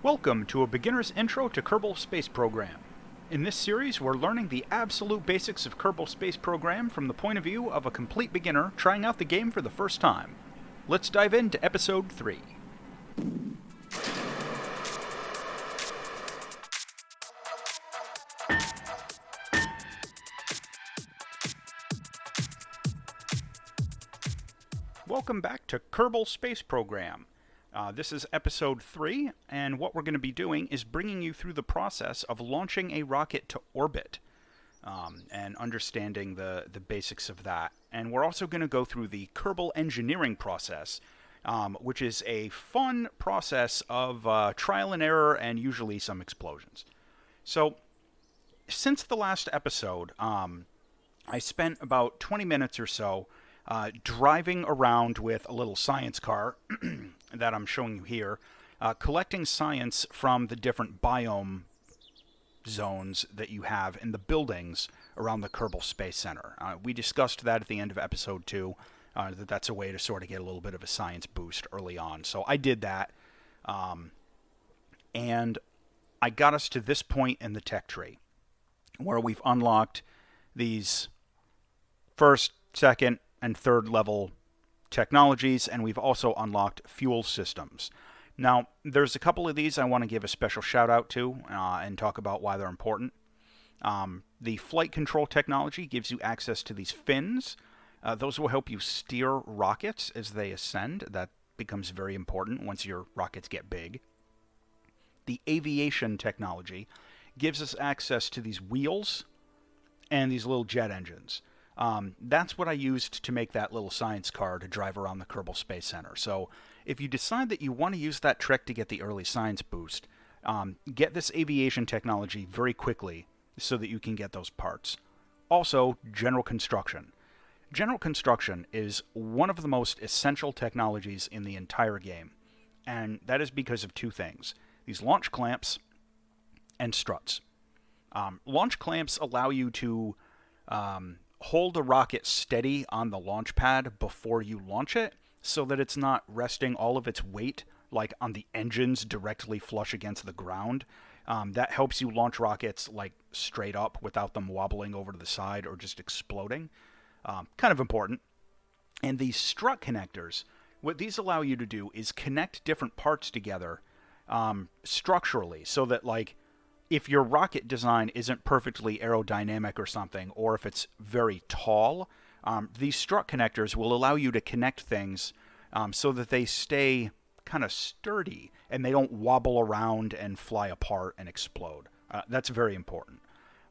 Welcome to a beginner's intro to Kerbal Space Program. In this series, we're learning the absolute basics of Kerbal Space Program from the point of view of a complete beginner trying out the game for the first time. Let's dive into Episode 3. Welcome back to Kerbal Space Program. This is Episode 3, and what we're going to be doing is bringing you through the process of launching a rocket to orbit and understanding the basics of that. And we're also going to go through the Kerbal engineering process, which is a fun process of trial and error and usually some explosions. So, since the last episode, I spent about 20 minutes or so driving around with a little science car that I'm showing you here, collecting science from the different biome zones that you have in the buildings around the Kerbal Space Center. We discussed that at the end of Episode 2, that's a way to sort of get a little bit of a science boost early on. So I did that, and I got us to this point in the tech tree, where we've unlocked these first, second, and third level technologies, and we've also unlocked fuel systems. Now, there's a couple of these I want to give a special shout out to and talk about why they're important. The flight control technology gives you access to these fins. Those will help you steer rockets as they ascend. That becomes very important once your rockets get big. The aviation technology gives us access to these wheels and these little jet engines. That's what I used to make that little science car to drive around the Kerbal Space Center. So if you decide that you want to use that trick to get the early science boost, get this aviation technology very quickly so that you can get those parts. Also, general construction. General construction is one of the most essential technologies in the entire game, and that is because of two things: these launch clamps and struts. Launch clamps allow you to hold a rocket steady on the launch pad before you launch it, so that it's not resting all of its weight like on the engines directly flush against the ground. That helps you launch rockets like straight up without them wobbling over to the side or just exploding. Kind of important. And these strut connectors, what these allow you to do is connect different parts together structurally, so that, like, if your rocket design isn't perfectly aerodynamic or something, or if it's very tall, these strut connectors will allow you to connect things so that they stay kind of sturdy and they don't wobble around and fly apart and explode. That's very important.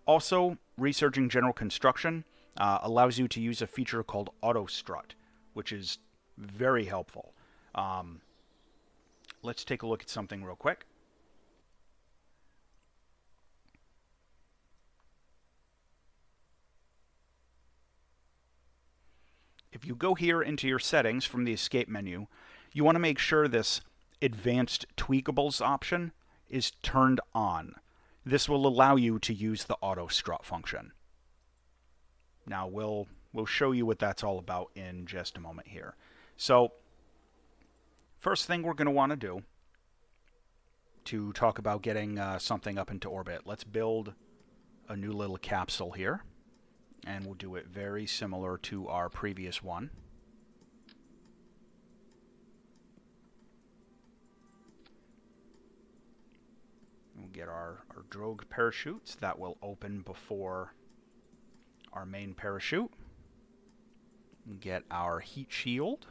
Also, researching general construction allows you to use a feature called auto strut, which is very helpful. Let's take a look at something real quick. If you go here into your settings from the escape menu, you want to make sure this advanced tweakables option is turned on. This will allow you to use the auto strut function. Now we'll show you what that's all about in just a moment here. So first thing we're going to want to do to talk about getting something up into orbit, let's build a new little capsule here. And we'll do it very similar to our previous one. We'll get our drogue parachutes. That will open before our main parachute. We'll get our heat shield.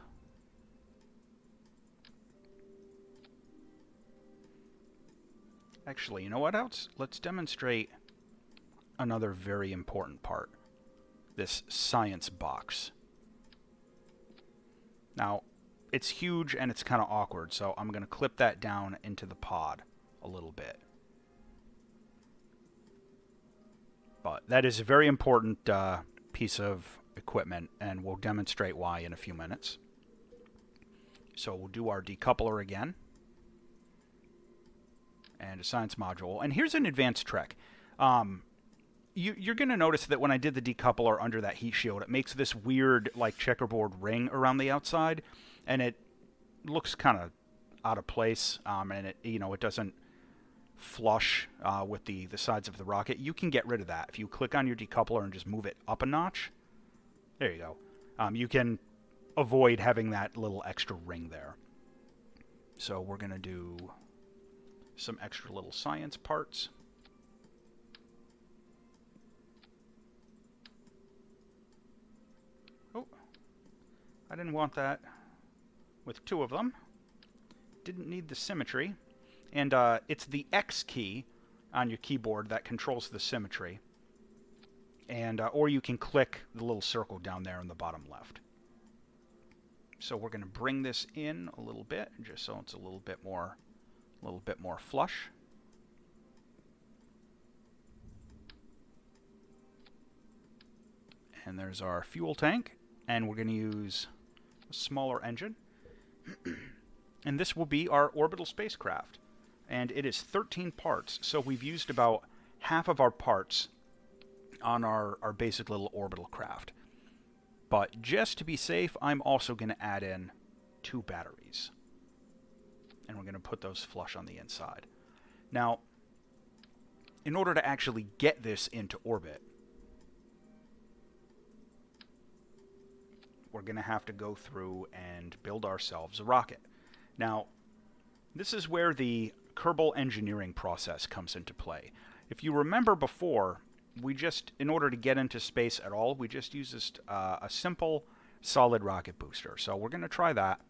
Actually, you know what else? Let's demonstrate another very important part. This science box. Now, it's huge and it's kind of awkward, so I'm going to clip that down into the pod a little bit. But that is a very important piece of equipment, and we'll demonstrate why in a few minutes. So we'll do our decoupler again. And a science module. And here's an advanced trick. You're going to notice that when I did the decoupler under that heat shield, it makes this weird, like, checkerboard ring around the outside, and it looks kind of out of place, and it doesn't flush with the sides of the rocket, you can get rid of that. If you click on your decoupler and just move it up a notch, there you go. You can avoid having that little extra ring there. So we're going to do some extra little science parts. Oh, I didn't want that with two of them. Didn't need the symmetry. And it's the X key on your keyboard that controls the symmetry. And or you can click the little circle down there in the bottom left. So we're going to bring this in a little bit, just so it's a little bit more flush. And there's our fuel tank, and we're going to use a smaller engine. And this will be our orbital spacecraft. And it is 13 parts, so we've used about half of our parts on our basic little orbital craft. But just to be safe, I'm also going to add in 2 batteries. And we're going to put those flush on the inside. Now, in order to actually get this into orbit, we're going to have to go through and build ourselves a rocket. Now, this is where the Kerbal engineering process comes into play. If you remember before, in order to get into space at all, we just used a simple solid rocket booster. So we're going to try that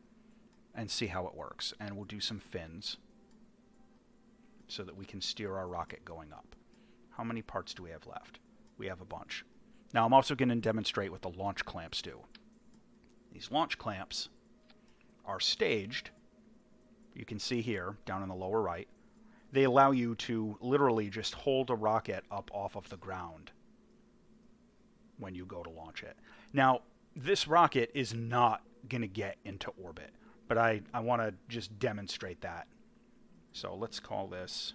and see how it works. And we'll do some fins so that we can steer our rocket going up. How many parts do we have left? We have a bunch. Now I'm also going to demonstrate what the launch clamps do. These launch clamps are staged. You can see here, down in the lower right. They allow you to literally just hold a rocket up off of the ground when you go to launch it. Now, this rocket is not going to get into orbit, but I want to just demonstrate that. So let's call this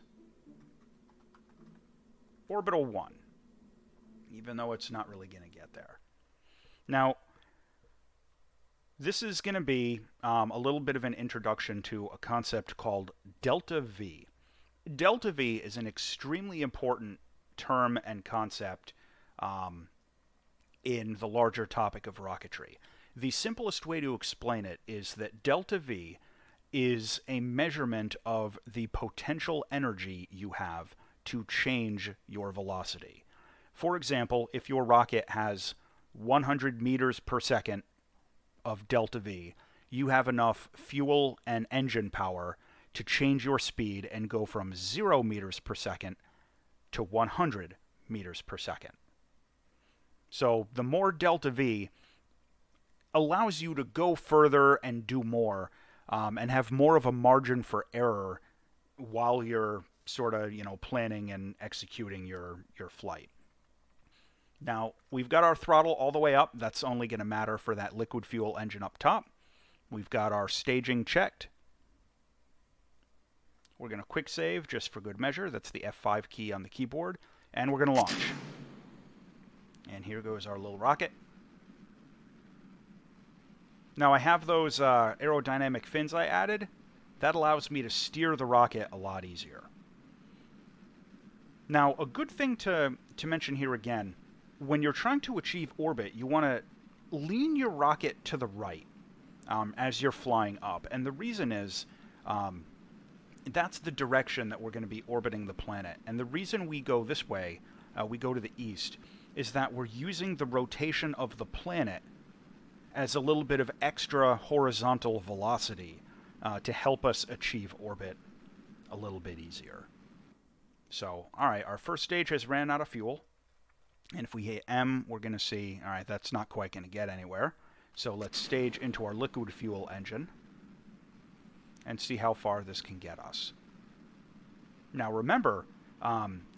Orbital 1, even though it's not really going to get there. Now, this is going to be a little bit of an introduction to a concept called delta V. Delta V is an extremely important term and concept in the larger topic of rocketry. The simplest way to explain it is that delta V is a measurement of the potential energy you have to change your velocity. For example, if your rocket has 100 meters per second of delta V, you have enough fuel and engine power to change your speed and go from 0 meters per second to 100 meters per second. So the more delta V allows you to go further and do more and have more of a margin for error while you're sort of, planning and executing your flight. Now, we've got our throttle all the way up. That's only going to matter for that liquid fuel engine up top. We've got our staging checked. We're going to quick save just for good measure. That's the F5 key on the keyboard. And we're going to launch. And here goes our little rocket. Now I have those aerodynamic fins I added. That allows me to steer the rocket a lot easier. Now, a good thing to mention here again, when you're trying to achieve orbit, you want to lean your rocket to the right as you're flying up. And the reason is that's the direction that we're going to be orbiting the planet. And the reason we go this way, we go to the east, is that we're using the rotation of the planet as a little bit of extra horizontal velocity to help us achieve orbit a little bit easier. So, all right, our first stage has ran out of fuel. And if we hit M, we're going to see, all right, that's not quite going to get anywhere. So let's stage into our liquid fuel engine and see how far this can get us. Now remember,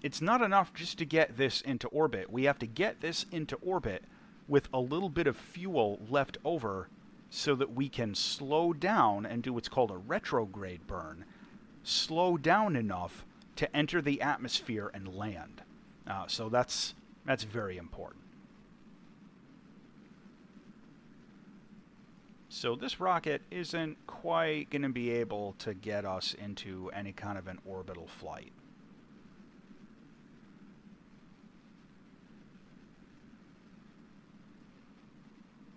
it's not enough just to get this into orbit. We have to get this into orbit with a little bit of fuel left over so that we can slow down and do what's called a retrograde burn. Slow down enough to enter the atmosphere and land. So that's very important. So this rocket isn't quite going to be able to get us into any kind of an orbital flight.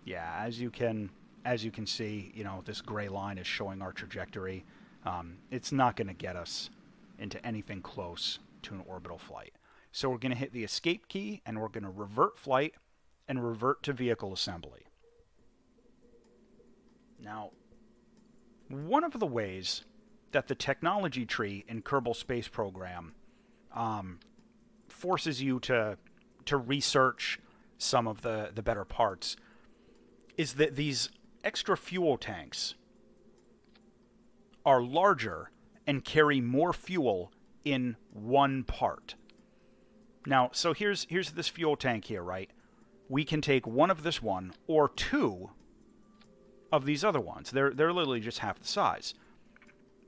Yeah, as you can see, you know, this gray line is showing our trajectory. It's not going to get us into anything close to an orbital flight. So we're going to hit the escape key, and we're going to revert flight and revert to vehicle assembly. Now, one of the ways that the technology tree in Kerbal Space Program forces you to research some of the better parts is that these extra fuel tanks are larger and carry more fuel in one part. Now, so here's this fuel tank here, right? We can take one of this one or two of these other ones. They're literally just half the size.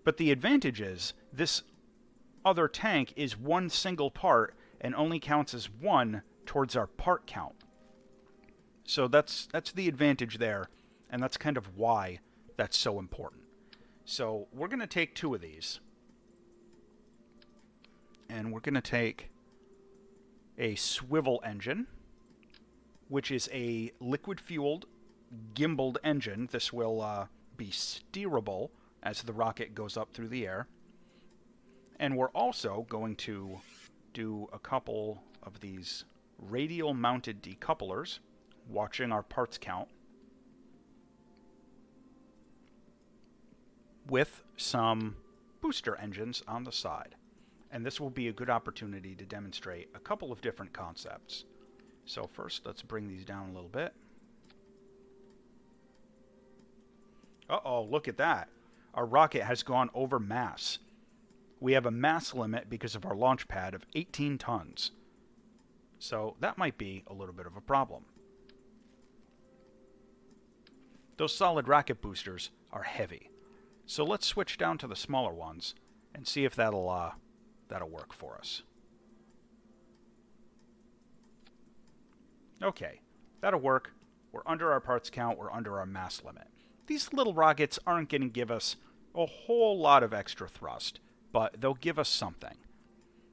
But the advantage is this other tank is one single part and only counts as one towards our part count. So that's the advantage there, and that's kind of why that's so important. So we're going to take two of these, and we're going to take a Swivel Engine, which is a liquid-fueled, gimbaled engine. This will be steerable as the rocket goes up through the air. And we're also going to do a couple of these radial-mounted decouplers, watching our parts count, with some booster engines on the side. And this will be a good opportunity to demonstrate a couple of different concepts. So first, let's bring these down a little bit. Uh-oh, look at that. Our rocket has gone over mass. We have a mass limit because of our launch pad of 18 tons. So that might be a little bit of a problem. Those solid rocket boosters are heavy. So let's switch down to the smaller ones and see if that'll work for us. Okay, that'll work. We're under our parts count, we're under our mass limit. These little rockets aren't going to give us a whole lot of extra thrust, but they'll give us something.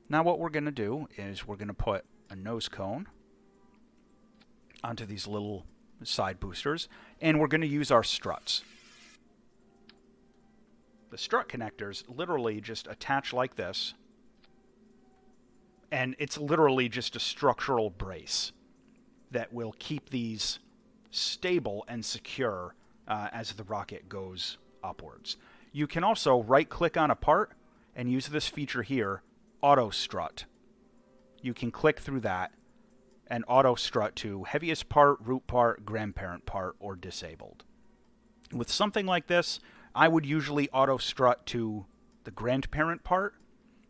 Now what we're going to do is we're going to put a nose cone onto these little side boosters, and we're going to use our struts. The strut connectors literally just attach like this, and it's literally just a structural brace that will keep these stable and secure as the rocket goes upwards. You can also right-click on a part and use this feature here, Auto Strut. You can click through that and auto strut to heaviest part, root part, grandparent part, or disabled. With something like this, I would usually auto strut to the grandparent part,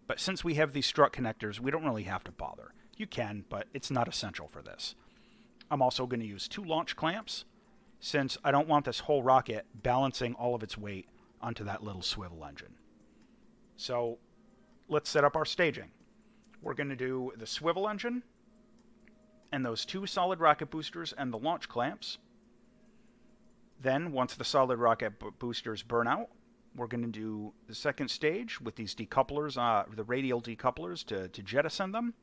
but since we have these strut connectors, we don't really have to bother. You can, but it's not essential for this. I'm also going to use 2 launch clamps, since I don't want this whole rocket balancing all of its weight onto that little swivel engine. So let's set up our staging. We're going to do the swivel engine, and those 2 solid rocket boosters and the launch clamps. Then, once the solid rocket boosters burn out, we're going to do the second stage with these decouplers, the radial decouplers, to jettison them.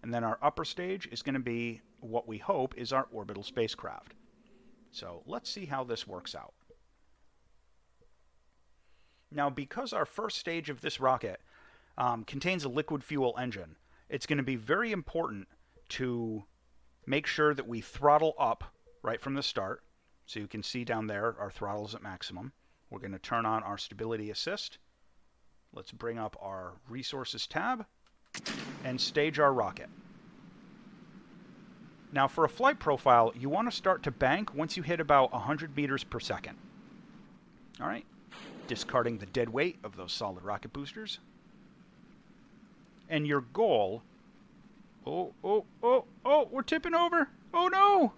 And then our upper stage is going to be what we hope is our orbital spacecraft. So let's see how this works out. Now, because our first stage of this rocket contains a liquid fuel engine, it's going to be very important to make sure that we throttle up right from the start. So you can see down there our throttle is at maximum. We're going to turn on our stability assist. Let's bring up our resources tab and stage our rocket. Now for a flight profile, you want to start to bank once you hit about 100 meters per second. All right, discarding the dead weight of those solid rocket boosters. And your goal... Oh, we're tipping over. Oh no!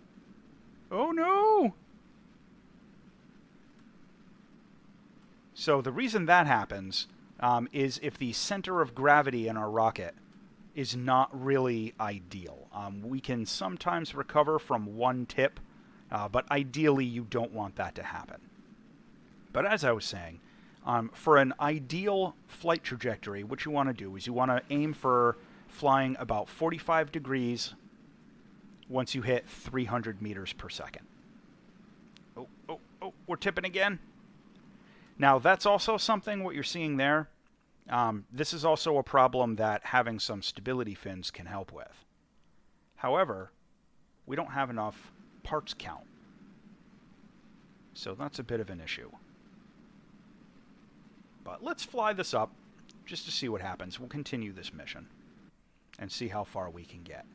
Oh no! So the reason that happens is if the center of gravity in our rocket is not really ideal. We can sometimes recover from one tip, but ideally you don't want that to happen. But as I was saying, for an ideal flight trajectory, what you want to do is you want to aim for flying about 45 degrees once you hit 300 meters per second. Oh, oh, oh, we're tipping again. Now, that's also something, what you're seeing there. This is also a problem that having some stability fins can help with. However, we don't have enough parts count. So that's a bit of an issue. But let's fly this up just to see what happens. We'll continue this mission and see how far we can get.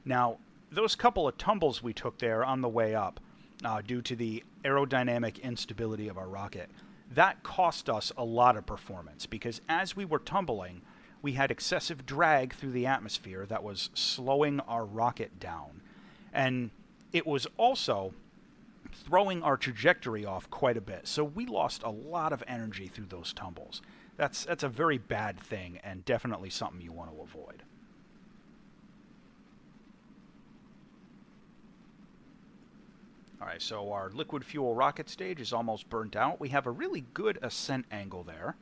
Now, those couple of tumbles we took there on the way up, due to the aerodynamic instability of our rocket, that cost us a lot of performance, because as we were tumbling, we had excessive drag through the atmosphere that was slowing our rocket down. And it was also throwing our trajectory off quite a bit. So we lost a lot of energy through those tumbles. That's a very bad thing, and definitely something you want to avoid. Alright, so our liquid fuel rocket stage is almost burnt out. We have a really good ascent angle there.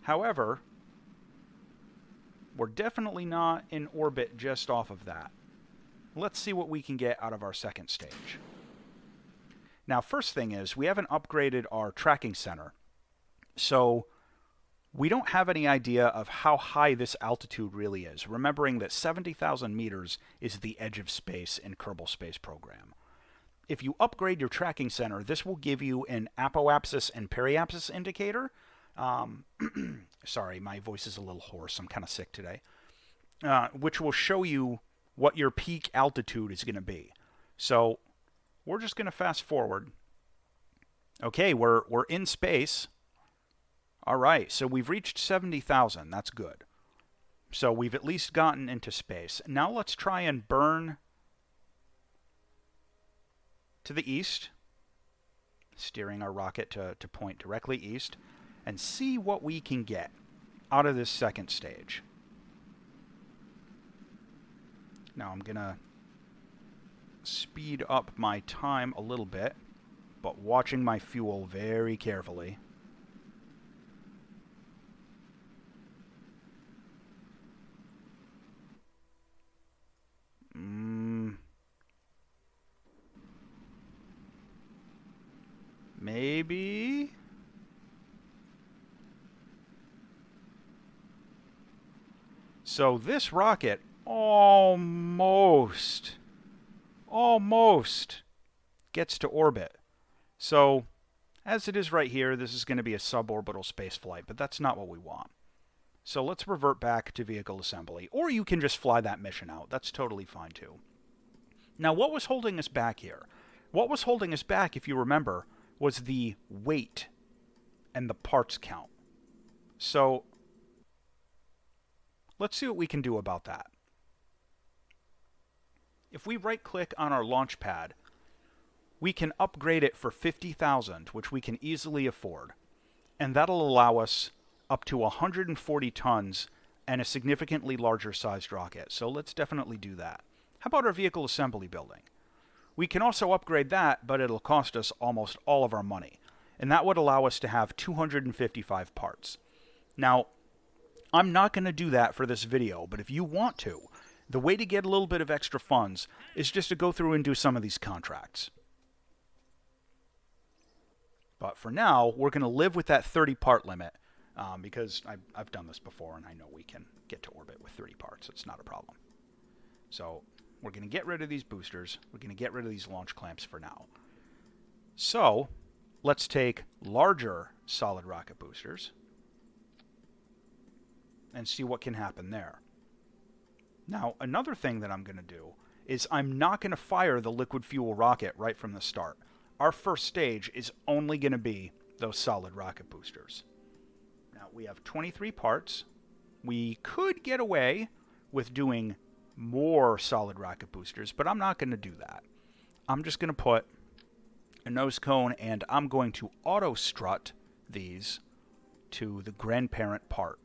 However, we're definitely not in orbit just off of that. Let's see what we can get out of our second stage. Now, first thing is, we haven't upgraded our tracking center, so we don't have any idea of how high this altitude really is, remembering that 70,000 meters is the edge of space in Kerbal Space Program. If you upgrade your tracking center, this will give you an apoapsis and periapsis indicator. Sorry, my voice is a little hoarse. I'm kind of sick today. Which will show you what your peak altitude is going to be. So we're just going to fast forward. Okay, we're in space. All right, so we've reached 70,000. That's good. So we've at least gotten into space. Now let's try and burn to the east, steering our rocket to point directly east, and see what we can get out of this second stage. Now I'm going to speed up my time a little bit, but watching my fuel very carefully. Maybe. So this rocket almost gets to orbit. So as it is right here, this is going to be a suborbital space flight, but that's not what we want. So let's revert back to vehicle assembly, or you can just fly that mission out. That's totally fine too. Now, what was holding us back here? What was holding us back, if you remember, was the weight and the parts count. So let's see what we can do about that. If we right-click on our launch pad, we can upgrade it for 50,000, which we can easily afford. And that'll allow us up to 140 tons and a significantly larger sized rocket. So let's definitely do that. How about our vehicle assembly building? We can also upgrade that, but it'll cost us almost all of our money. And that would allow us to have 255 parts. Now, I'm not going to do that for this video, but if you want to, the way to get a little bit of extra funds is just to go through and do some of these contracts. But for now, we're going to live with that 30 part limit, because I've done this before and I know we can get to orbit with 30 parts. It's not a problem. So we're going to get rid of these boosters. We're going to get rid of these launch clamps for now. So let's take larger solid rocket boosters and see what can happen there. Now, another thing that I'm going to do is I'm not going to fire the liquid fuel rocket right from the start. Our first stage is only going to be those solid rocket boosters. Now, we have 23 parts. We could get away with doing more solid rocket boosters, but I'm not going to do that. I'm just going to put a nose cone, and I'm going to auto strut these to the grandparent part.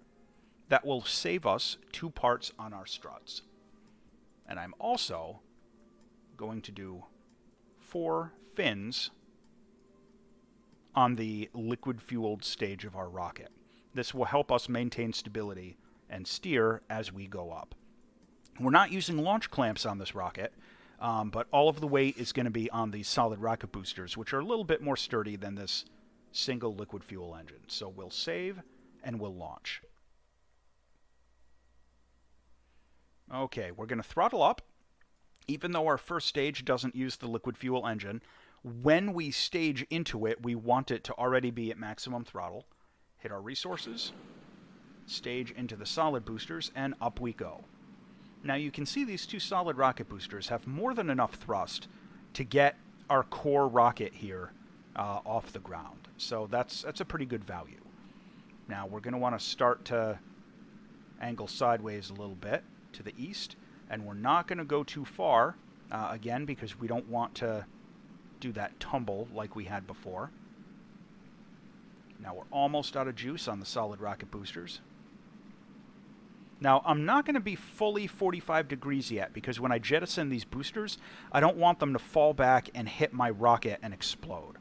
That will save us 2 parts on our struts. And I'm also going to do 4 fins on the liquid-fueled stage of our rocket. This will help us maintain stability and steer as we go up. We're not using launch clamps on this rocket. But all of the weight is going to be on these solid rocket boosters, which are a little bit more sturdy than this single liquid fuel engine. So we'll save and we'll launch. Okay, we're going to throttle up. Even though our first stage doesn't use the liquid fuel engine, when we stage into it, we want it to already be at maximum throttle. Hit our resources, stage into the solid boosters, and up we go. Now you can see these two solid rocket boosters have more than enough thrust to get our core rocket here off the ground. So that's a pretty good value. Now we're going to want to start to angle sideways a little bit to the east, and we're not going to go too far, again, because we don't want to do that tumble like we had before. Now we're almost out of juice on the solid rocket boosters. Now, I'm not going to be fully 45 degrees yet, because when I jettison these boosters, I don't want them to fall back and hit my rocket and explode.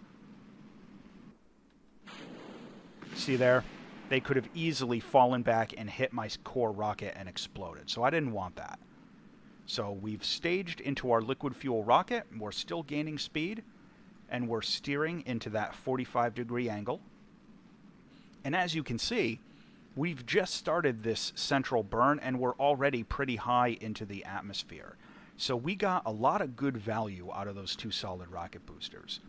See there? They could have easily fallen back and hit my core rocket and exploded, so I didn't want that. So we've staged into our liquid fuel rocket, we're still gaining speed, and we're steering into that 45 degree angle. And as you can see, we've just started this central burn, and we're already pretty high into the atmosphere. So we got a lot of good value out of those two solid rocket boosters.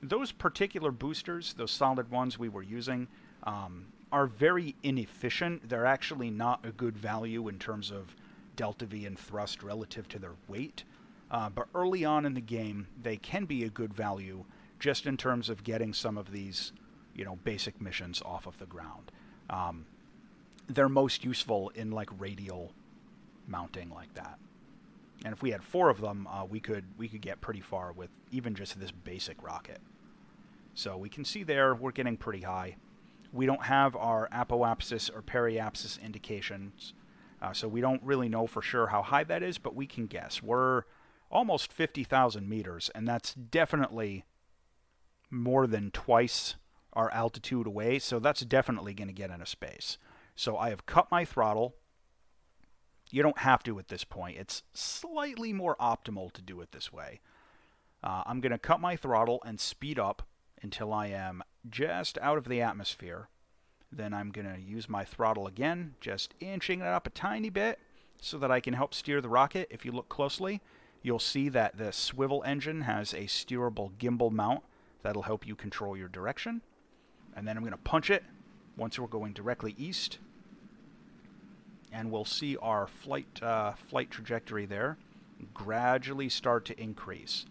Those particular boosters, those solid ones we were using, are very inefficient. They're actually not a good value in terms of delta V and thrust relative to their weight. But early on in the game, they can be a good value just in terms of getting some of these, basic missions off of the ground. They're most useful in like radial mounting like that. And if we had 4 of them, we could get pretty far with even just this basic rocket. So we can see there we're getting pretty high. We don't have our apoapsis or periapsis indications, so we don't really know for sure how high that is, but we can guess. We're almost 50,000 meters, and that's definitely more than twice our altitude away, so that's definitely going to get into space. So I have cut my throttle. You don't have to at this point. It's slightly more optimal to do it this way. I'm going to cut my throttle and speed up until I am just out of the atmosphere. Then I'm going to use my throttle again, just inching it up a tiny bit so that I can help steer the rocket. If you look closely, you'll see that the Swivel Engine has a steerable gimbal mount that'll help you control your direction. And then I'm going to punch it once we're going directly east. And we'll see our flight trajectory there gradually start to increase.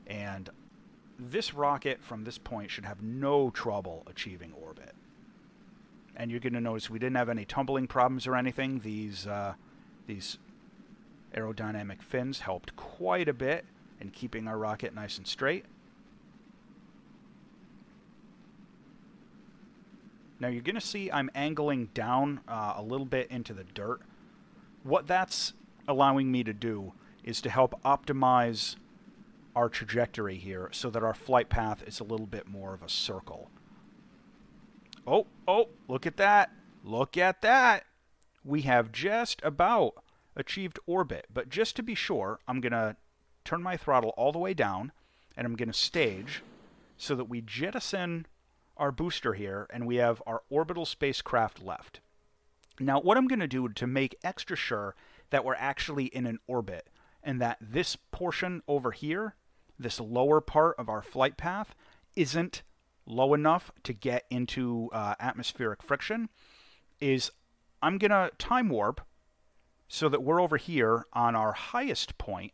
And this rocket from this point should have no trouble achieving orbit. And you're going to notice we didn't have any tumbling problems or anything. These aerodynamic fins helped quite a bit in keeping our rocket nice and straight. Now you're going to see I'm angling down a little bit into the dirt. What that's allowing me to do is to help optimize our trajectory here so that our flight path is a little bit more of a circle. Oh, look at that. Look at that. We have just about achieved orbit. But just to be sure, I'm going to turn my throttle all the way down, and I'm going to stage so that we jettison our booster here, and we have our orbital spacecraft left. Now, what I'm going to do to make extra sure that we're actually in an orbit, and that this portion over here, this lower part of our flight path, isn't low enough to get into atmospheric friction, is I'm going to time warp so that we're over here on our highest point,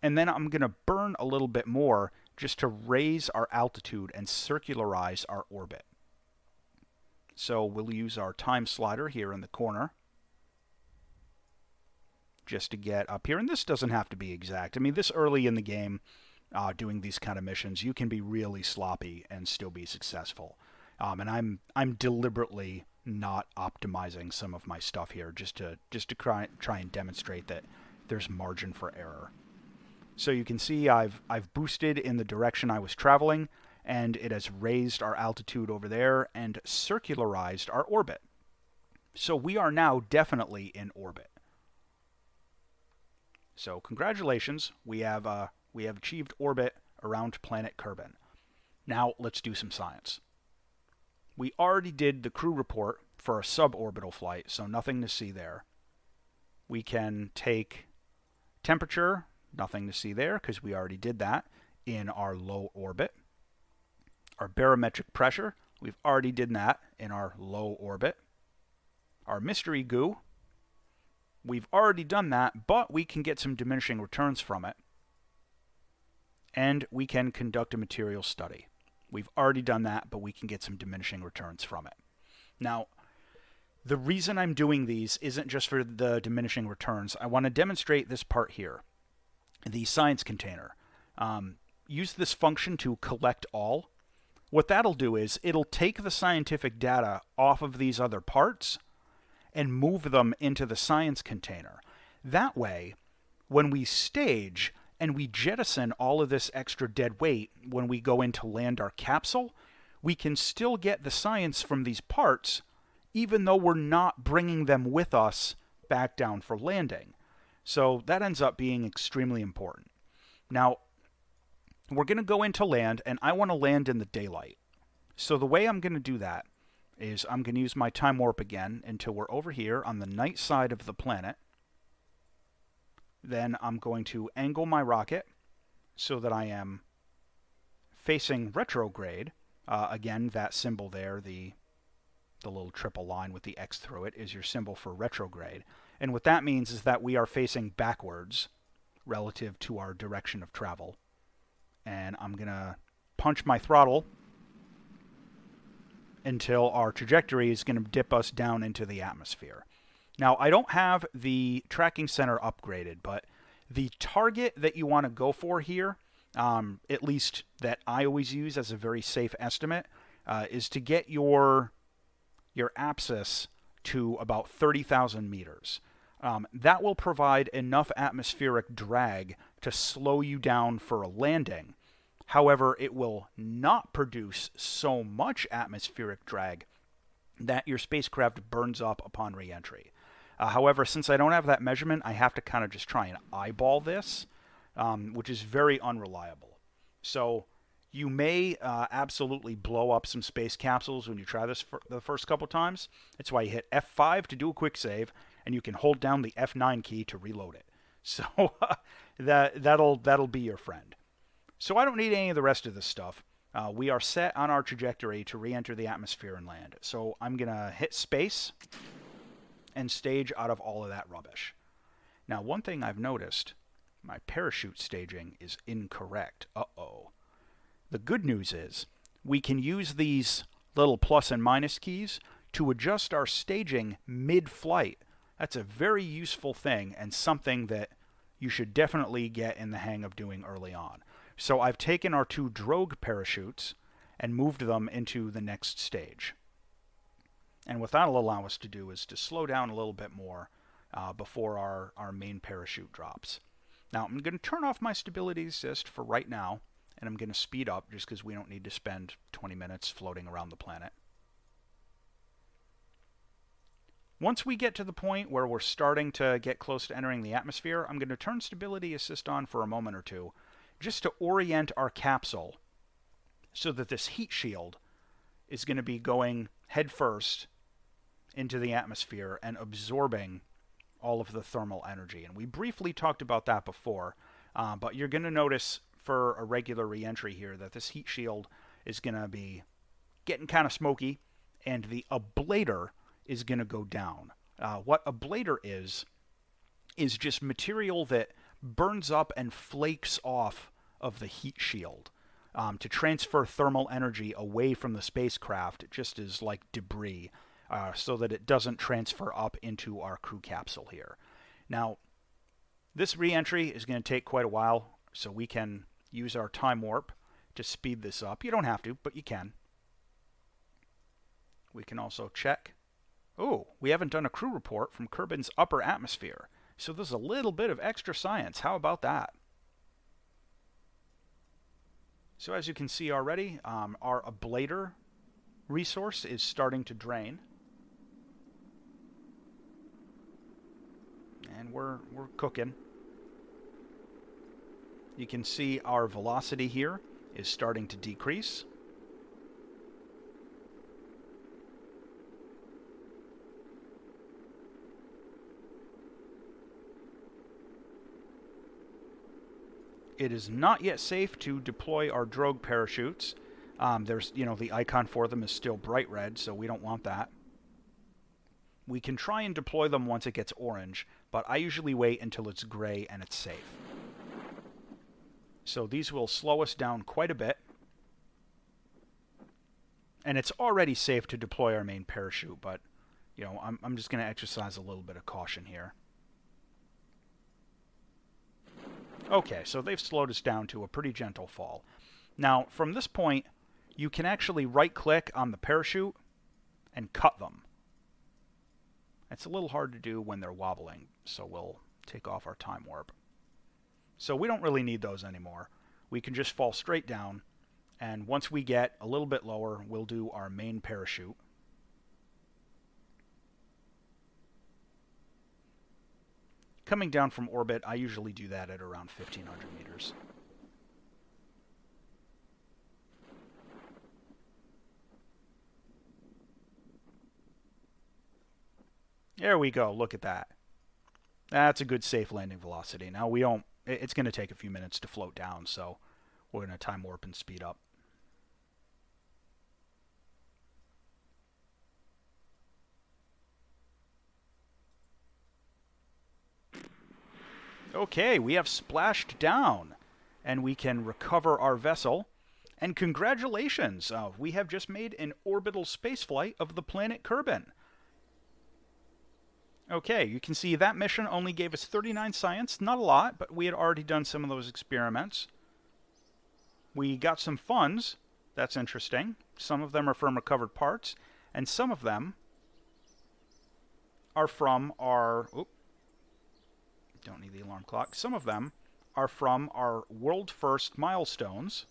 and then I'm going to burn a little bit more just to raise our altitude and circularize our orbit. So we'll use our time slider here in the corner just to get up here. And this doesn't have to be exact. I mean, this early in the game, doing these kind of missions, you can be really sloppy and still be successful. And I'm deliberately not optimizing some of my stuff here just to try and demonstrate that there's margin for error. So you can see I've boosted in the direction I was traveling, and it has raised our altitude over there and circularized our orbit. So we are now definitely in orbit. So congratulations, we have achieved orbit around planet Kerbal. Now let's do some science. We already did the crew report for a suborbital flight, so nothing to see there. We can take temperature, nothing to see there because we already did that in our low orbit. Our barometric pressure, we've already did that in our low orbit. Our mystery goo, we've already done that, but we can get some diminishing returns from it. And we can conduct a material study. We've already done that, but we can get some diminishing returns from it. Now, the reason I'm doing these isn't just for the diminishing returns. I want to demonstrate this part here, the science container. Use this function to collect all. What that'll do is it'll take the scientific data off of these other parts and move them into the science container. That way, when we stage and we jettison all of this extra dead weight when we go in to land our capsule, we can still get the science from these parts even though we're not bringing them with us back down for landing. So that ends up being extremely important. Now, we're going to go into land, and I want to land in the daylight. So the way I'm going to do that is I'm going to use my time warp again until we're over here on the night side of the planet. Then I'm going to angle my rocket so that I am facing retrograde. Again, that symbol there, the little triple line with the X through it, is your symbol for retrograde. And what that means is that we are facing backwards relative to our direction of travel. And I'm going to punch my throttle until our trajectory is going to dip us down into the atmosphere. Now, I don't have the tracking center upgraded, but the target that you want to go for here, at least that I always use as a very safe estimate, is to get your apsis to about 30,000 meters. That will provide enough atmospheric drag to slow you down for a landing. However, it will not produce so much atmospheric drag that your spacecraft burns up upon re-entry. However, since I don't have that measurement, I have to kind of just try and eyeball this, which is very unreliable. So you may absolutely blow up some space capsules when you try this for the first couple times. That's why you hit F5 to do a quick save, and you can hold down the F9 key to reload it. So that'll be your friend. So I don't need any of the rest of this stuff. We are set on our trajectory to re-enter the atmosphere and land. So I'm going to hit space and stage out of all of that rubbish. Now, one thing I've noticed, my parachute staging is incorrect. Uh-oh. The good news is we can use these little plus and minus keys to adjust our staging mid-flight. That's a very useful thing and something that you should definitely get in the hang of doing early on. So I've taken our two drogue parachutes and moved them into the next stage. And what that'll allow us to do is to slow down a little bit more before our main parachute drops. Now I'm going to turn off my stability assist for right now, and I'm going to speed up just because we don't need to spend 20 minutes floating around the planet. Once we get to the point where we're starting to get close to entering the atmosphere, I'm going to turn stability assist on for a moment or two, just to orient our capsule so that this heat shield is going to be going head first into the atmosphere and absorbing all of the thermal energy. And we briefly talked about that before, but you're going to notice for a regular re-entry here that this heat shield is going to be getting kind of smoky, and the ablator is going to go down. What ablator is just material that burns up and flakes off of the heat shield to transfer thermal energy away from the spacecraft, just as like debris, so that it doesn't transfer up into our crew capsule here. Now, this re-entry is going to take quite a while, so we can use our time warp to speed this up. You don't have to, but you can. We can also check. Oh, we haven't done a crew report from Kerbal's upper atmosphere, so there's a little bit of extra science. How about that? So as you can see already, our ablator resource is starting to drain. And we're cooking. You can see our velocity here is starting to decrease. It is not yet safe to deploy our drogue parachutes. There's, the icon for them is still bright red, so we don't want that. We can try and deploy them once it gets orange, but I usually wait until it's gray and it's safe. So these will slow us down quite a bit. And it's already safe to deploy our main parachute, but, I'm just going to exercise a little bit of caution here. Okay, so they've slowed us down to a pretty gentle fall. Now, from this point, you can actually right-click on the parachute and cut them. It's a little hard to do when they're wobbling, so we'll take off our time warp. So we don't really need those anymore. We can just fall straight down, and once we get a little bit lower, we'll do our main parachute. Coming down from orbit, I usually do that at around 1,500 meters. There we go, look at that. That's a good safe landing velocity. Now it's going to take a few minutes to float down, so we're going to time warp and speed up. Okay, we have splashed down, and we can recover our vessel. And congratulations, we have just made an orbital spaceflight of the planet Kerbal. Okay, you can see that mission only gave us 39 science, not a lot, but we had already done some of those experiments. We got some funds, that's interesting. Some of them are from recovered parts, and some of them are from our... Don't need the alarm clock. Some of them are from our world first milestones.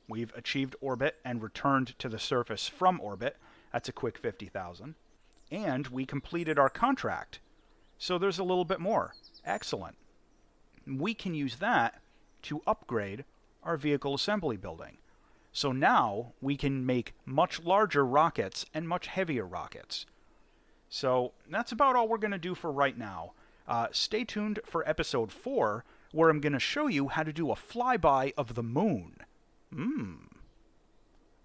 We've achieved orbit and returned to the surface from orbit. That's a quick 50,000. And we completed our contract. So there's a little bit more. Excellent. We can use that to upgrade our vehicle assembly building. So now we can make much larger rockets and much heavier rockets. So that's about all we're going to do for right now. Stay tuned for episode 4, where I'm going to show you how to do a flyby of the moon.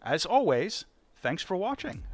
As always, thanks for watching.